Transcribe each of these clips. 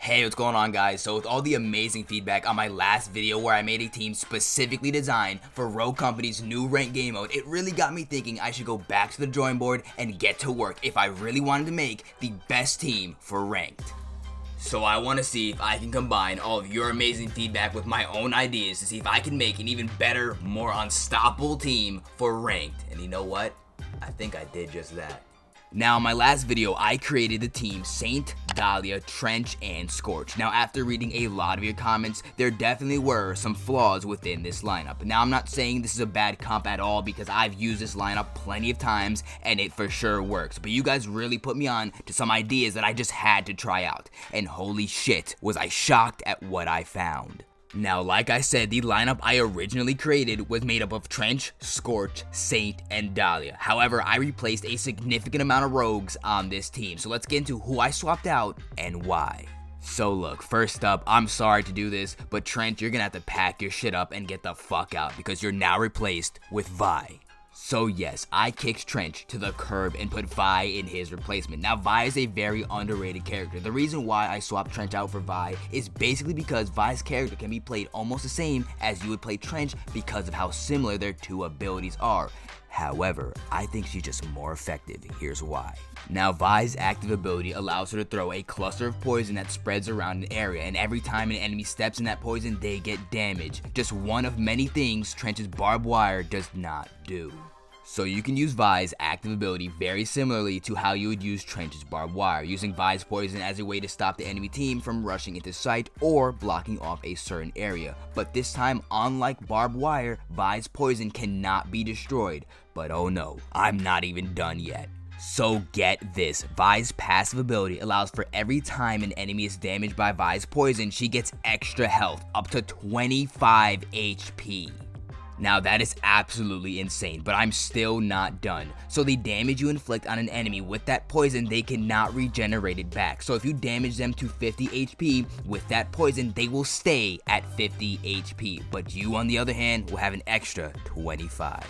Hey, what's going on, guys? So with all the amazing feedback on my last video where I made a team specifically designed for Rogue Company's new ranked game mode, it really got me thinking I should go back to the drawing board and get to work if I really wanted to make the best team for ranked. So I want to see if I can combine all of your amazing feedback with my own ideas to see if I can make an even better, more unstoppable team for ranked. And you know what? I think I did just that. Now, in my last video, I created the team Saint, Dahlia, Trench, and Scorch. Now, after reading a lot of your comments, there definitely were some flaws within this lineup. Now, I'm not saying this is a bad comp at all because I've used this lineup plenty of times and it for sure works. But you guys really put me on to some ideas that I just had to try out. And holy shit, was I shocked at what I found. Now, like I said, the lineup I originally created was made up of Trench, Scorch, Saint, and Dahlia. However, I replaced a significant amount of rogues on this team. So let's get into who I swapped out and why. So look, first up, I'm sorry to do this, but Trench, you're gonna have to pack your shit up and get the fuck out because you're now replaced with Vi. So yes, I kicked Trench to the curb and put Vi in his replacement. Now Vi is a very underrated character. The reason why I swapped Trench out for Vi is basically because Vi's character can be played almost the same as you would play Trench because of how similar their two abilities are. However, I think she's just more effective. Here's why. Now, Vi's active ability allows her to throw a cluster of poison that spreads around an area, and every time an enemy steps in that poison, they get damaged. Just one of many things Trench's barbed wire does not do. So you can use Vi's active ability very similarly to how you would use Trench's barbed wire, using Vi's poison as a way to stop the enemy team from rushing into sight or blocking off a certain area. But this time, unlike barbed wire, Vi's poison cannot be destroyed. But oh no, I'm not even done yet. So get this, Vi's passive ability allows for every time an enemy is damaged by Vi's poison, she gets extra health, up to 25 HP. Now that is absolutely insane, but I'm still not done. So the damage you inflict on an enemy with that poison, they cannot regenerate it back. So if you damage them to 50 HP with that poison, they will stay at 50 HP. But you, on the other hand, will have an extra 25.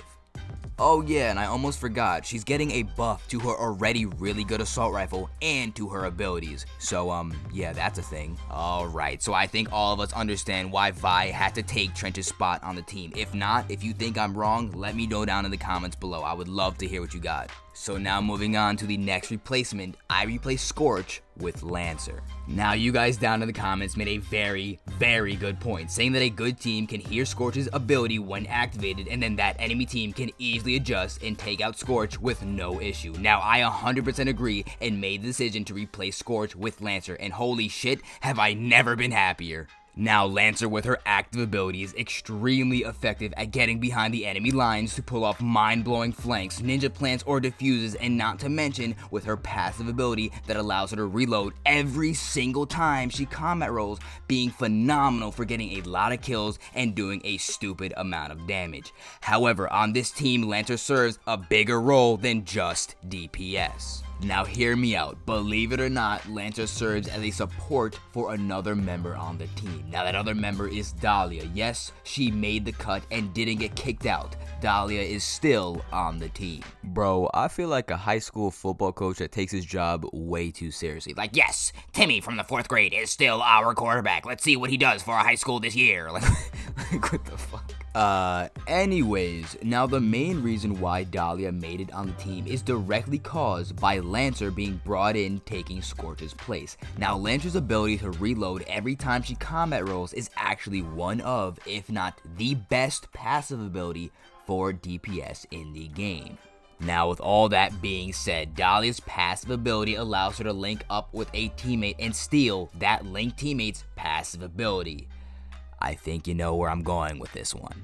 Oh yeah, and I almost forgot, she's getting a buff to her already really good assault rifle and to her abilities. So yeah, that's a thing. Alright, so I think all of us understand why Vi had to take Trench's spot on the team. If not, if you think I'm wrong, let me know down in the comments below. I would love to hear what you got. So now moving on to the next replacement, I replaced Scorch with Lancer. Now you guys down in the comments made a very good point, saying that a good team can hear Scorch's ability when activated and then that enemy team can easily adjust and take out Scorch with no issue. Now I 100% agree and made the decision to replace Scorch with Lancer, and holy shit, have I never been happier. Now, Lancer with her active ability is extremely effective at getting behind the enemy lines to pull off mind-blowing flanks, ninja plants, or diffuses, and not to mention with her passive ability that allows her to reload every single time she combat rolls, being phenomenal for getting a lot of kills and doing a stupid amount of damage. However, on this team, Lancer serves a bigger role than just DPS. Now hear me out, believe it or not, Lancer serves as a support for another member on the team. Now that other member is Dahlia. Yes, she made the cut and didn't get kicked out. Dahlia is still on the team. Bro, I feel like a high school football coach that takes his job way too seriously. Like, yes, Timmy from the 4th grade is still our quarterback. Let's see what he does for our high school this year. Like what the fuck? Anyways, now the main reason why Dahlia made it on the team is directly caused by Lancer being brought in taking Scorch's place. Now Lancer's ability to reload every time she combat rolls is actually one of, if not the best passive ability for DPS in the game. Now with all that being said, Dahlia's passive ability allows her to link up with a teammate and steal that linked teammate's passive ability. I think you know where I'm going with this one.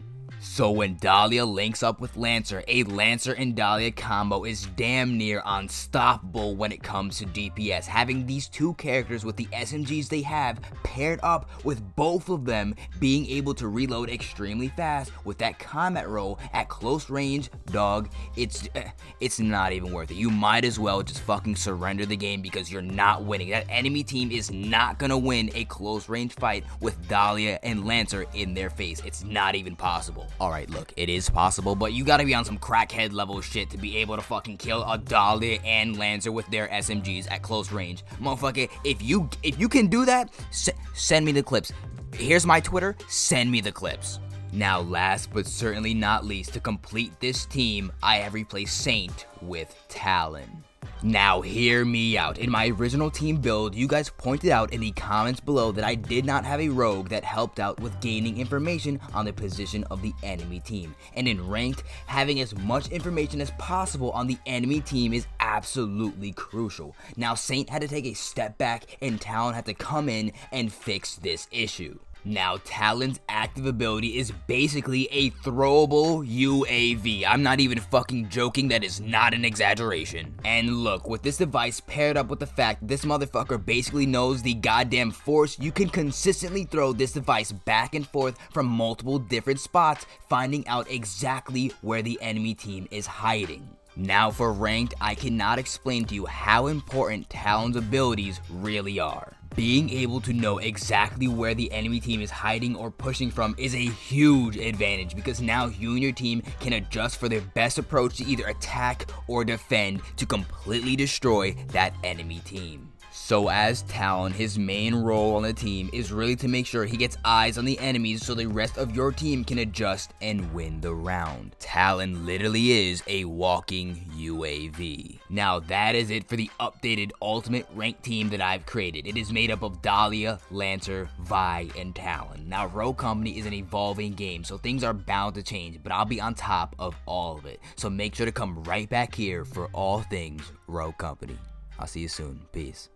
So when Dahlia links up with Lancer, a Lancer and Dahlia combo is damn near unstoppable when it comes to DPS. Having these two characters with the SMGs they have paired up with both of them being able to reload extremely fast with that combat roll at close range, dog, it's not even worth it. You might as well just fucking surrender the game because you're not winning. That enemy team is not gonna win a close range fight with Dahlia and Lancer in their face. It's not even possible. Alright, look, it is possible, but you gotta be on some crackhead level shit to be able to fucking kill a Dahlia and Lancer with their SMGs at close range. Motherfucker, if you can do that, send me the clips. Here's my Twitter, send me the clips. Now, last but certainly not least, to complete this team, I have replaced Saint with Talon. Now, hear me out. In my original team build, you guys pointed out in the comments below that I did not have a rogue that helped out with gaining information on the position of the enemy team. And in ranked, having as much information as possible on the enemy team is absolutely crucial. Now, Saint had to take a step back, and Talon had to come in and fix this issue. Now, Talon's active ability is basically a throwable UAV. I'm not even fucking joking, that is not an exaggeration. And look, with this device paired up with the fact that this motherfucker basically knows the goddamn force, you can consistently throw this device back and forth from multiple different spots, finding out exactly where the enemy team is hiding. Now for ranked, I cannot explain to you how important Talon's abilities really are. Being able to know exactly where the enemy team is hiding or pushing from is a huge advantage, because now you and your team can adjust for their best approach to either attack or defend to completely destroy that enemy team. So as Talon, his main role on the team is really to make sure he gets eyes on the enemies so the rest of your team can adjust and win the round. Talon literally is a walking UAV. Now that is it for the updated ultimate ranked team that I've created. It is made up of Dahlia, Lancer, Vi, and Talon. Now Rogue Company is an evolving game, so things are bound to change, but I'll be on top of all of it. So make sure to come right back here for all things Rogue Company. I'll see you soon. Peace.